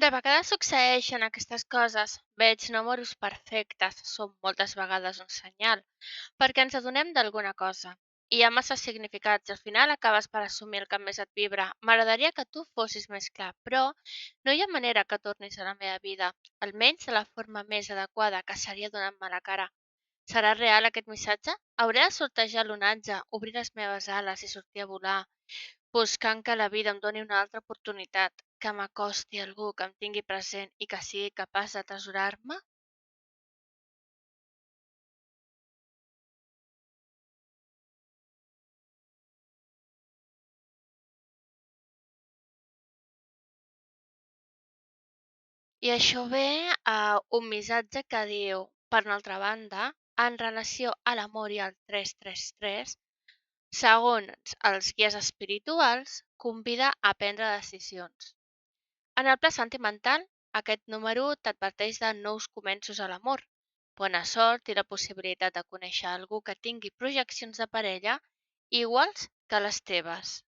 De vegades succeeixen aquestes coses. Veig números perfectes, són moltes vegades un senyal, perquè ens adonem d'alguna cosa. Hi ha massa significats i al final acabes per assumir el que més et vibra. M'agradaria que tu fossis més clar, però no hi ha manera que tornis a la meva vida, almenys de la forma més adequada, que seria donant-me la cara. Serà real aquest missatge? Hauré de sortejar l'onatge, obrir les meves ales i sortir a volar, buscant que la vida em doni una altra oportunitat, que m'acosti a algú que em tingui present i que sigui capaç d'atresorar-me? I això ve a un missatge que diu, per una altra banda, en relació a l'amor i al 333, segons els guies espirituals, convida a prendre decisions. En el pla sentimental, aquest número t'adverteix de nous començos a l'amor, bona sort i la possibilitat de conèixer algú que tingui projeccions de parella iguals que les teves.